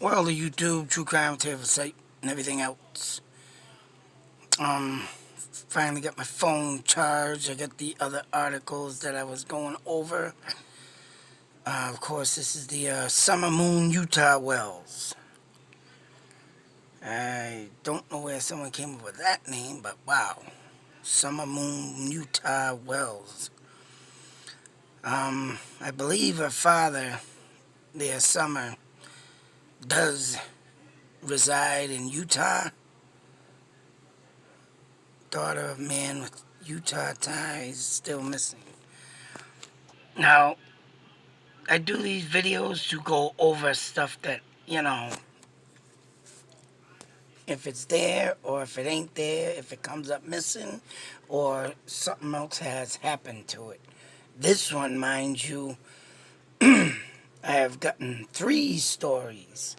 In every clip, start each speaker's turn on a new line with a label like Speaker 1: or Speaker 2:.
Speaker 1: Well, the YouTube, True Crime Table site, and everything else. Um, Finally got my phone charged. I got the other articles that I was going over. Of course, this is the Summer Moon Utah Wells. I don't know where someone came up with that name, but wow. Summer Moon Utah Wells. I believe her father, their Summer, does reside in Utah. Daughter of man with Utah ties still missing. Now, I do these videos to go over stuff that, if it's there or if it ain't there, if it comes up missing or something else has happened to it. This one, mind you, I have gotten 3 stories.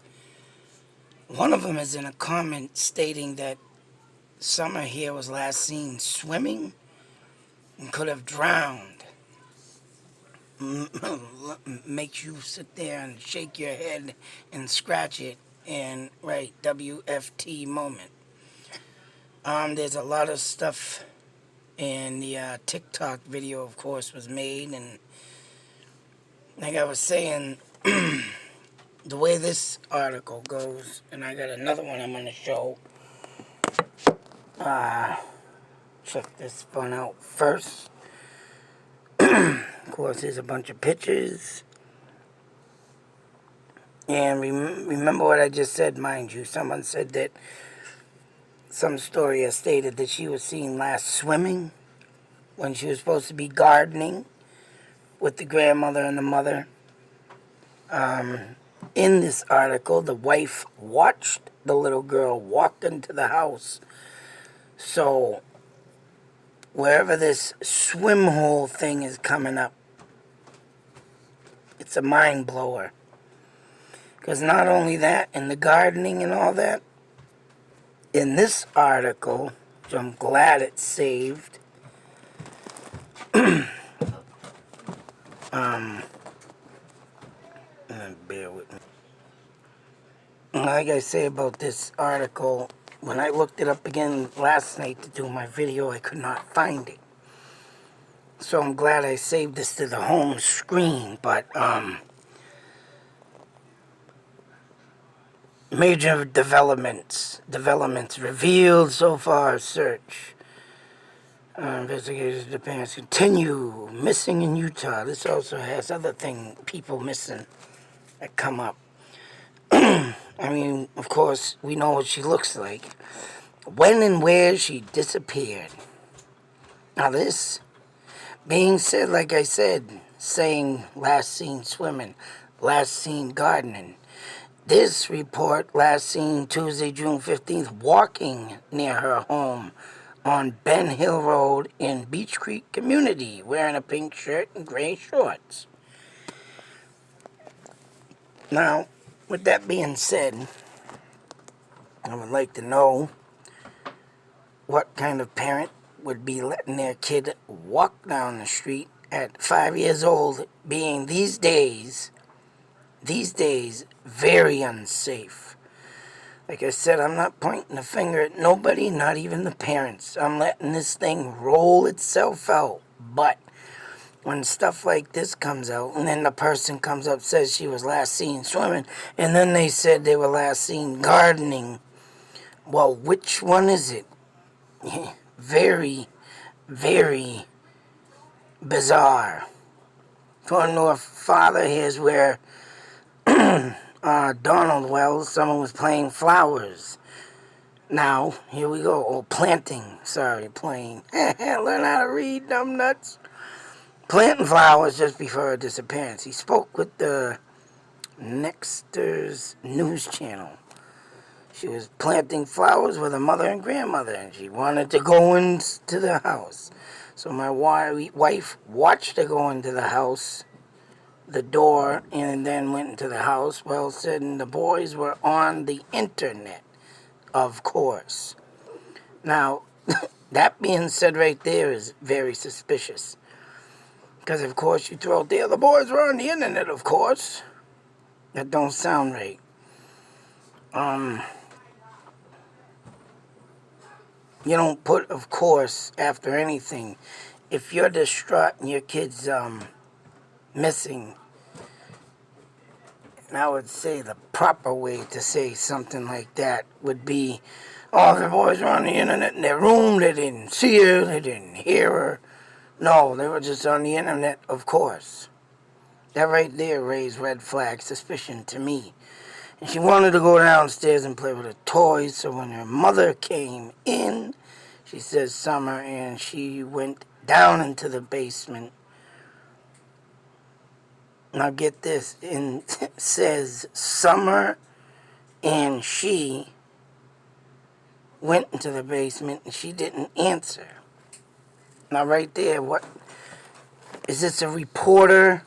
Speaker 1: One of them is in a comment stating that Summer here was last seen swimming and could have drowned. Makes you sit there and shake your head and scratch it and write WFT moment. There's a lot of stuff in the TikTok video, of course, was made, and like I was saying, the way this article goes, and I got another one I'm going to show. Check this one out first. Of course, there's a bunch of pictures. And remember what I just said, mind you. Someone said that some story has stated that she was seen last swimming when she was supposed to be gardening with the grandmother and the mother. In this article, the wife watched the little girl walk into the house. So, wherever this swim hole thing is coming up, it's a mind blower. Because not only that, in the gardening and all that, in this article, which I'm glad it saved, bear with me. Like I say about this article, when I looked it up again last night to do my video, I could not find it. So I'm glad I saved this to the home screen, but major developments revealed so far. Search. Investigators, the parents continue missing in Utah. This also has other people missing that come up. I mean, of course, we know what she looks like. When and where she disappeared. Now this being said, like I said, saying last seen swimming, last seen gardening. This report last seen Tuesday, June 15th, walking near her home on Ben Hill Road in Beach Creek community, wearing a pink shirt and gray shorts. Now, with that being said, I would like to know what kind of parent would be letting their kid walk down the street at 5 years old, being these days, very unsafe. Like I said, I'm not pointing the finger at nobody, not even the parents. I'm letting this thing roll itself out. But when stuff like this comes out, and then the person comes up, says she was last seen swimming, and then they said they were last seen gardening, well, which one is it? Very, very bizarre. Want to know if father here's where Donald Wells, someone was playing flowers. Now, here we go. Oh, planting. Sorry, playing. Learn how to read, dumb nuts. Planting flowers just before her disappearance. He spoke with the Nexter's news channel. She was planting flowers with her mother and grandmother, and she wanted to go into the house. So my wife watched her go into the house, the door, and then went into the house. Well said, and the boys were on the internet, of course. Now, that being said right there is very suspicious. Because, of course, you throw out there, the boys were on the internet, of course. That don't sound right. Um, you don't put of course after anything. If you're distraught and your kid's missing, and I would say the proper way to say something like that would be, oh, the boys were on the internet in their room, they didn't see her, they didn't hear her. No, they were just on the internet, of course. That right there raised red flag suspicion to me. And she wanted to go downstairs and play with her toys, so when her mother came in, she says Summer, and she went down into the basement. Now get this, and says Summer and she went into the basement and she didn't answer. Now right there, what is this, a reporter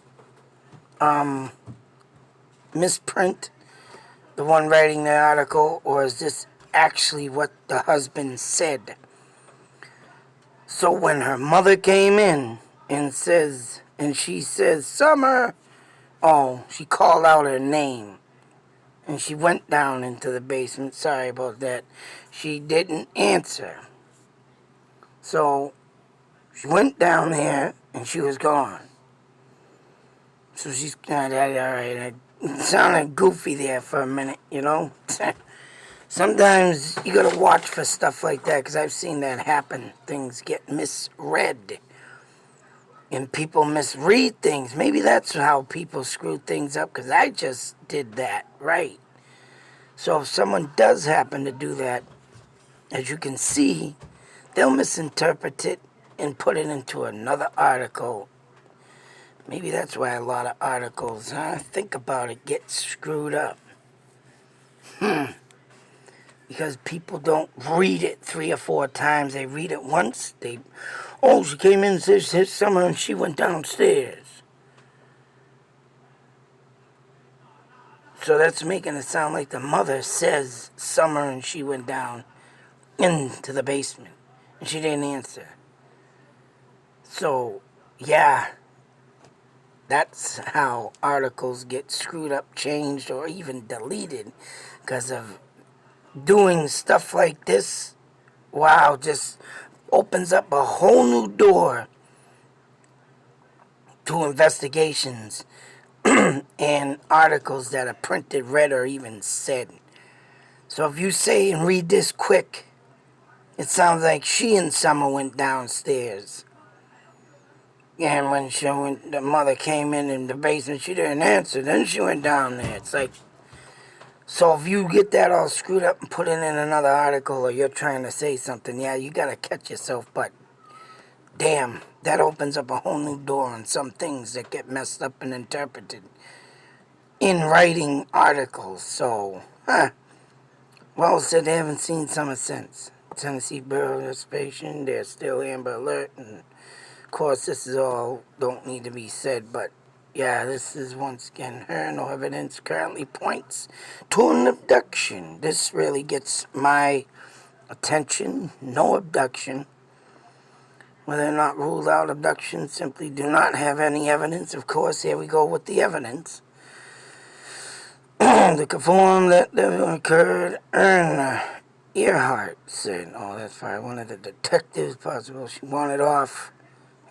Speaker 1: misprint, the one writing the article, or is this actually what the husband said? So when her mother came in and she says, Summer, oh, she called out her name. And she went down into the basement. Sorry about that. She didn't answer. So she went down there and she was gone. So she's all right. It sounded goofy there for a minute, you know. Sometimes you gotta watch for stuff like that, because I've seen that happen. Things get misread. And people misread things. Maybe that's how people screw things up, because I just did that, right? So if someone does happen to do that, as you can see, they'll misinterpret it and put it into another article. Maybe that's why a lot of articles, think about it, get screwed up. Because people don't read it 3 or 4 times. They read it once. She came in and said Summer and she went downstairs. So that's making it sound like the mother says Summer and she went down into the basement and she didn't answer. So, yeah, that's how articles get screwed up, changed, or even deleted because of doing stuff like this. Wow, just opens up a whole new door to investigations and articles that are printed, read, or even said. So if you say and read this quick, it sounds like she and Summer went downstairs. And when the mother came in the basement, she didn't answer. Then she went down there. It's like, so if you get that all screwed up and put it in another article, or you're trying to say something, yeah, you gotta catch yourself. But damn, that opens up a whole new door on some things that get messed up and interpreted in writing articles. So, well said, they haven't seen Summer since. Tennessee Bureau of Investigation, they're still Amber Alert, and of course, this is all don't need to be said, but yeah, this is once again her. No evidence currently points to an abduction. This really gets my attention. No abduction. Whether or not ruled out abduction, simply do not have any evidence. Of course, here we go with the evidence. To confirm that occurred, Erna Earhart said, oh, that's right, one of the detectives, possible she wanted off.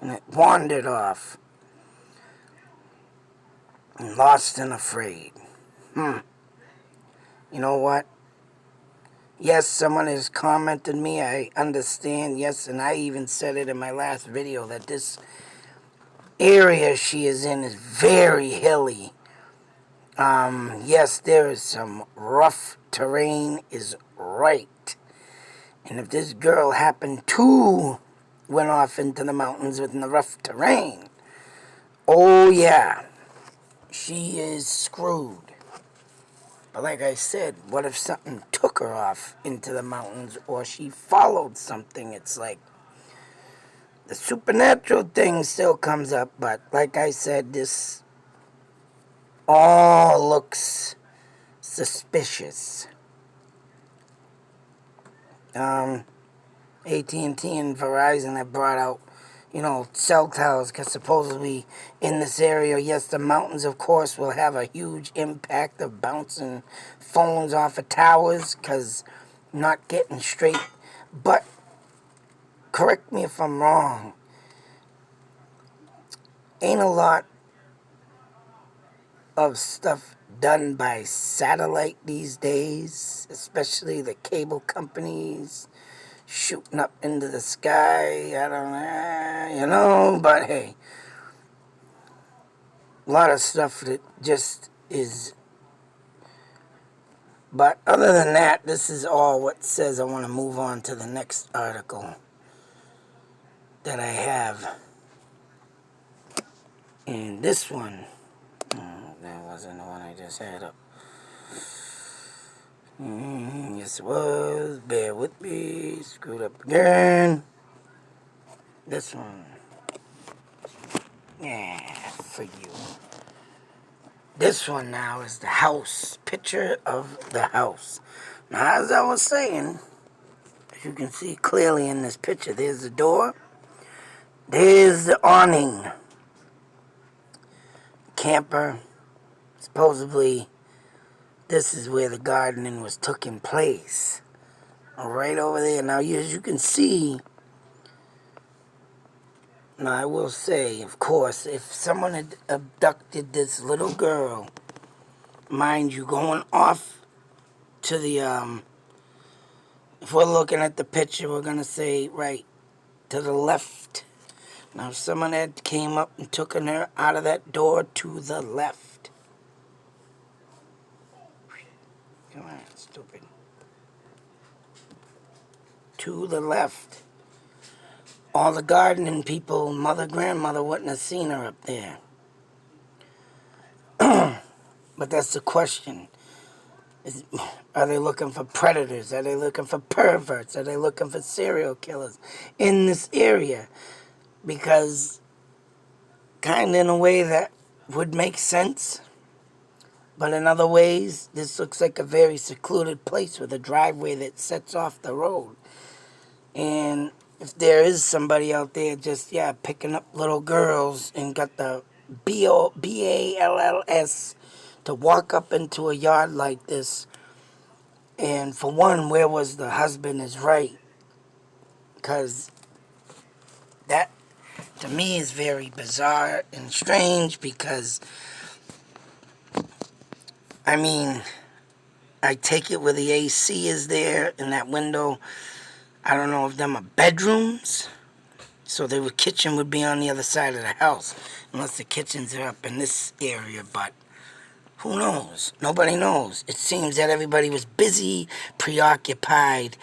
Speaker 1: And it wandered off. And lost and afraid. You know what? Yes, someone has commented me. I understand. Yes, and I even said it in my last video that this area she is in is very hilly. Yes, there is some rough terrain, is right. And if this girl happened to went off into the mountains within the rough terrain, oh yeah, she is screwed. But like I said, what if something took her off into the mountains, or she followed something? It's like the supernatural thing still comes up, but like I said, this all looks suspicious. AT&T and Verizon have brought out, cell towers, because supposedly in this area, yes, the mountains, of course, will have a huge impact of bouncing phones off of towers, because not getting straight. But correct me if I'm wrong, ain't a lot of stuff done by satellite these days, especially the cable companies shooting up into the sky. I don't know, but hey, a lot of stuff that just is. But other than that, this is all what says. I want to move on to the next article that I have. And this one, that wasn't the one I just had up. Yes, it was. Bear with me. Screwed up again. This one. Yeah, for you. This one now is the house. Picture of the house. Now, as I was saying, as you can see clearly in this picture, there's the door. There's the awning. Camper. Supposedly, this is where the gardening was taking place. Right over there. Now, as you can see, now I will say, of course, if someone had abducted this little girl, mind you, going off to the, if we're looking at the picture, we're going to say, right, to the left. Now, if someone had came up and took her out of that door to the left. Come on, stupid. To the left. All the gardening people, mother, grandmother, wouldn't have seen her up there. But that's the question. Are they looking for predators? Are they looking for perverts? Are they looking for serial killers in this area? Because kind of in a way that would make sense. But in other ways, this looks like a very secluded place with a driveway that sets off the road. And if there is somebody out there just, picking up little girls and got the BALLS to walk up into a yard like this, and for one, where was the husband is right. Because that, to me, is very bizarre and strange because, I mean, I take it where the AC is there in that window. I don't know if them are bedrooms. So the kitchen would be on the other side of the house. Unless the kitchens are up in this area, but who knows? Nobody knows. It seems that everybody was busy, preoccupied,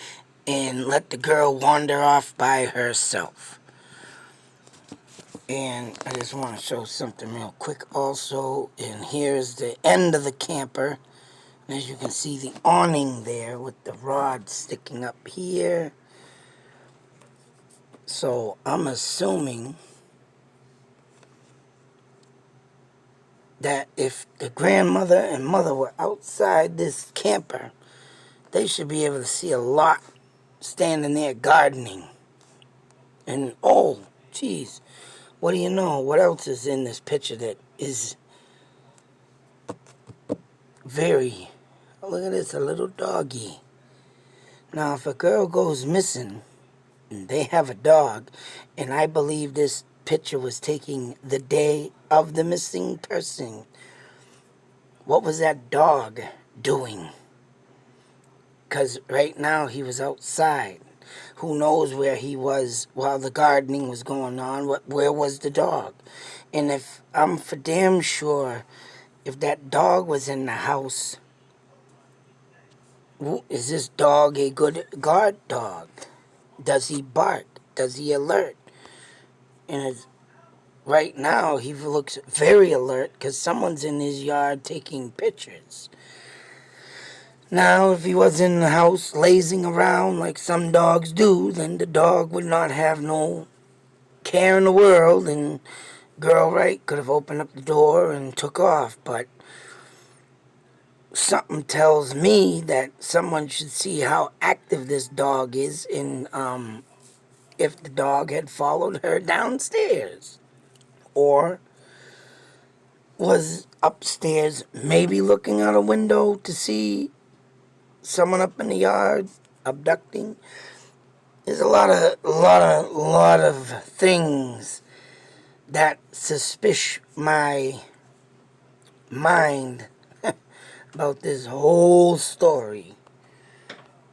Speaker 1: and let the girl wander off by herself. And I just want to show something real quick also. And here's the end of the camper. And as you can see, the awning there with the rod sticking up here. So I'm assuming that if the grandmother and mother were outside this camper, they should be able to see a lot standing there gardening. And oh, geez, what do you know? What else is in this picture that is very... Oh, look at this, a little doggy. Now, if a girl goes missing, and they have a dog, and I believe this picture was taking the day of the missing person, what was that dog doing? Because right now he was outside. Who knows where he was while the gardening was going on? Where was the dog? And if I'm for damn sure, if that dog was in the house, is this dog a good guard dog? Does he bark? Does he alert? And right now he looks very alert because someone's in his yard taking pictures. Now, if he was in the house lazing around like some dogs do, then the dog would not have no care in the world, and girl, right, could have opened up the door and took off. But something tells me that someone should see how active this dog is in if the dog had followed her downstairs or was upstairs, maybe looking out a window to see someone up in the yard abducting. There's a lot of things that suspicious my mind about this whole story.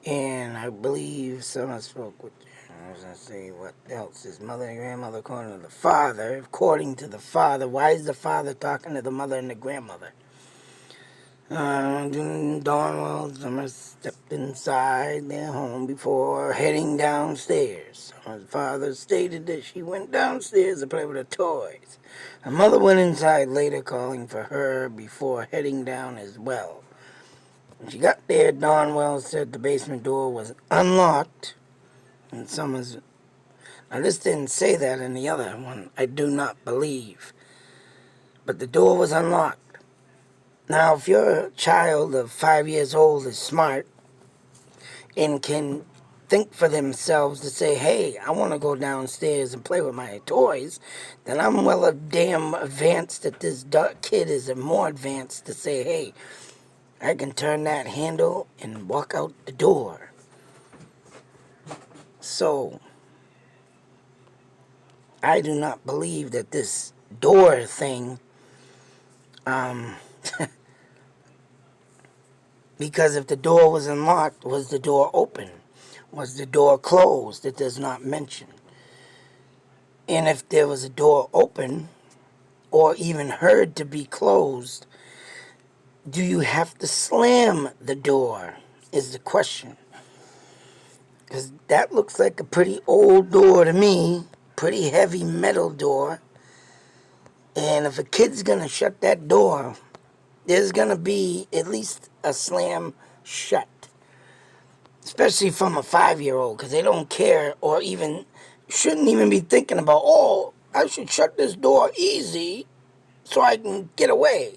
Speaker 1: And I believe someone spoke with, I was going to say, what else? His mother and grandmother according to the father. According to the father, why is the father talking to the mother and the grandmother? Donald Summer stepped inside their home before heading downstairs. Summer's father stated that she went downstairs to play with her toys. Her mother went inside later, calling for her before heading down as well. When she got there, Donwell said the basement door was unlocked. And Summers... Now, this didn't say that in the other one, I do not believe. But the door was unlocked. Now, if your child of 5 years old is smart and can think for themselves to say, hey, I want to go downstairs and play with my toys, then I'm well damn advanced that this kid is more advanced to say, hey, I can turn that handle and walk out the door. So, I do not believe that this door thing, because if the door was unlocked, was the door open? Was the door closed? It does not mention. And if there was a door open, or even heard to be closed, do you have to slam the door, is the question. Because that looks like a pretty old door to me, pretty heavy metal door. And if a kid's going to shut that door, there's going to be at least a slam shut. Especially from a 5-year-old, because they don't care or even shouldn't even be thinking about, oh, I should shut this door easy so I can get away.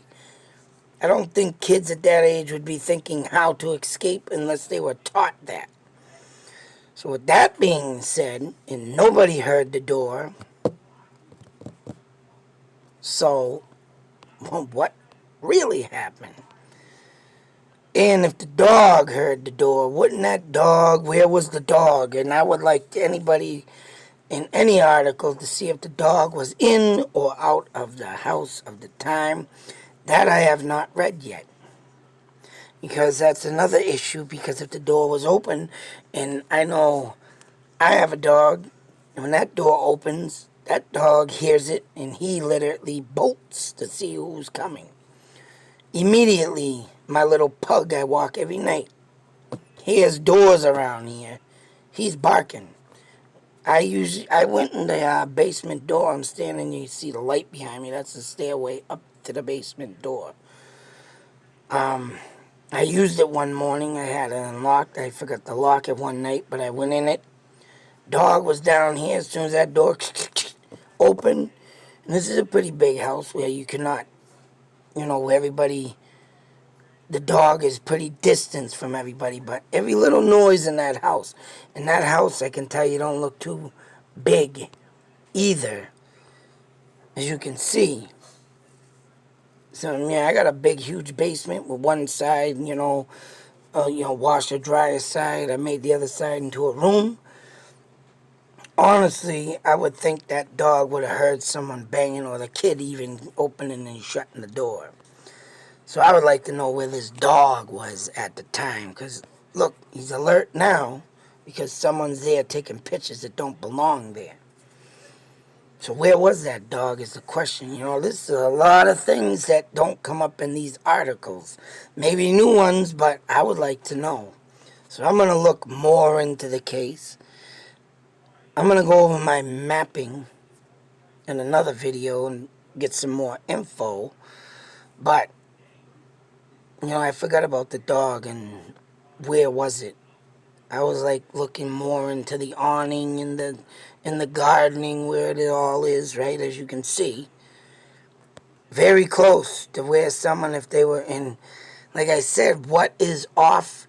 Speaker 1: I don't think kids at that age would be thinking how to escape unless they were taught that. So with that being said, and nobody heard the door, so what really happened? And if the dog heard the door, wouldn't that dog, where was the dog? And I would like anybody in any article to see if the dog was in or out of the house of the time. That I have not read yet. Because that's another issue, because if the door was open, and I know I have a dog, and when that door opens, that dog hears it, and he literally bolts to see who's coming. Immediately, my little pug I walk every night hears doors around here. He's barking. I went in the basement door. I'm standing, you see the light behind me. That's the stairway up to the basement door. I used it one morning. I had it unlocked. I forgot to lock it one night, but I went in it. Dog was down here. As soon as that door opened, and this is a pretty big house where you cannot, where everybody, the dog is pretty distant from everybody, but every little noise in that house, I can tell you, don't look too big either, as you can see. So, yeah, I got a big, huge basement with one side, washer, dryer side. I made the other side into a room. Honestly, I would think that dog would have heard someone banging or the kid even opening and shutting the door. So I would like to know where this dog was at the time. Because, look, he's alert now because someone's there taking pictures that don't belong there. So where was that dog is the question. This is a lot of things that don't come up in these articles. Maybe new ones, but I would like to know. So I'm going to look more into the case. I'm going to go over my mapping in another video and get some more info. But, I forgot about the dog and where was it. I was like looking more into the awning and the gardening where it all is, right, as you can see. Very close to where someone, if they were in, like I said, what is off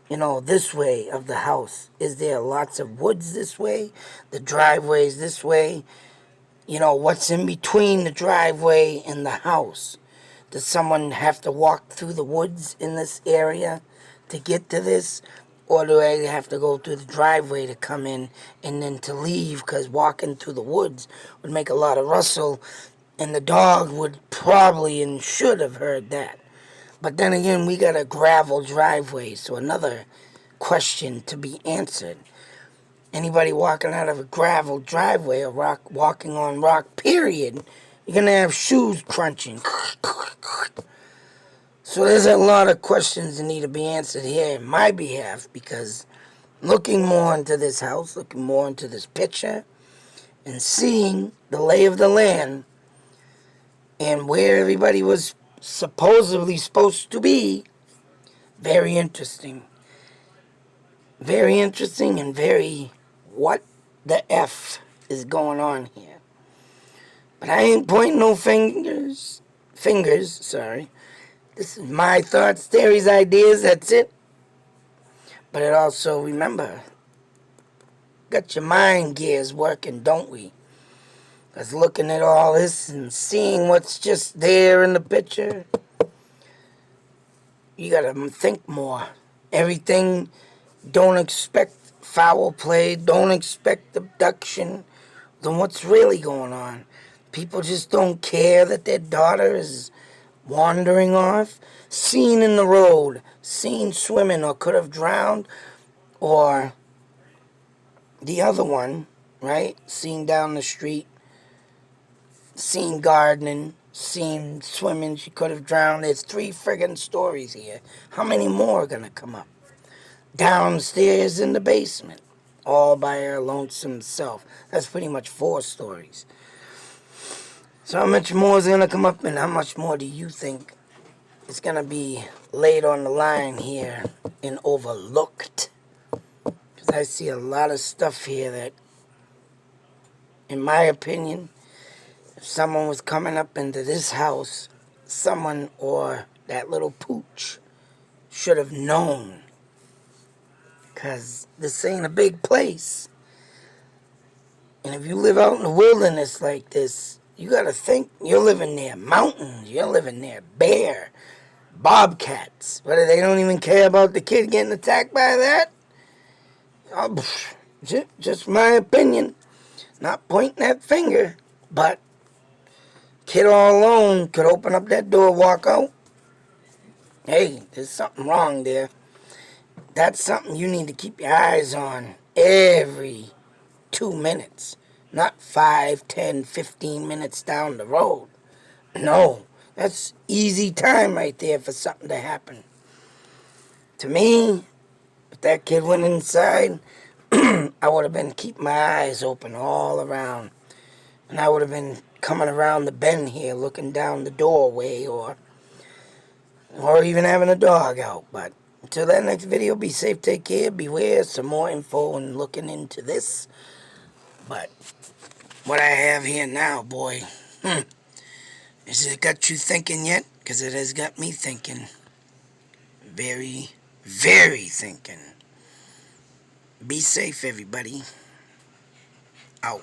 Speaker 1: this way of the house? Is there lots of woods this way? The driveway's this way? What's in between the driveway and the house? Does someone have to walk through the woods in this area to get to this? Or do I have to go through the driveway to come in and then to leave? Because walking through the woods would make a lot of rustle, and the dog would probably and should have heard that. But then again, we got a gravel driveway, so another question to be answered. Anybody walking out of a gravel driveway or walking on rock, period, you're going to have shoes crunching. So there's a lot of questions that need to be answered here in my behalf, because looking more into this house, looking more into this picture, and seeing the lay of the land and where everybody was supposedly supposed to be, very interesting. Very interesting and very what the F is going on here. But I ain't pointing no fingers, sorry. This is my thoughts, theories, ideas, that's it. But it also, remember, got your mind gears working, don't we? Because looking at all this and seeing what's just there in the picture, you gotta think more. Everything, don't expect foul play, don't expect abduction. Then what's really going on? People just don't care that their daughter is wandering off, seen in the road, seen swimming or could have drowned, or the other one, right? Seen down the street, seen gardening, seen swimming, she could have drowned. There's 3 friggin' stories here. How many more are gonna come up? Downstairs in the basement, all by her lonesome self. That's pretty much 4 stories. So how much more is gonna come up, and how much more do you think is gonna be laid on the line here and overlooked? Because I see a lot of stuff here that, in my opinion, if someone was coming up into this house, someone or that little pooch should have known. Because this ain't a big place. And if you live out in the wilderness like this, you gotta think you're living near mountains, you're living near bear, bobcats. Whether they don't even care about the kid getting attacked by that? Just my opinion. Not pointing that finger, but kid all alone could open up that door, walk out. Hey, there's something wrong there. That's something you need to keep your eyes on every 2 minutes. Not 5, 10, 15 minutes down the road. No, that's easy time right there for something to happen. To me, if that kid went inside, I would have been keeping my eyes open all around. And I would have been coming around the bend here, looking down the doorway, or even having a dog out. But until that next video, be safe, take care, beware. Some more info and looking into this. But what I have here now, boy, has it got you thinking yet? Because it has got me thinking. Very, very thinking. Be safe, everybody. Out.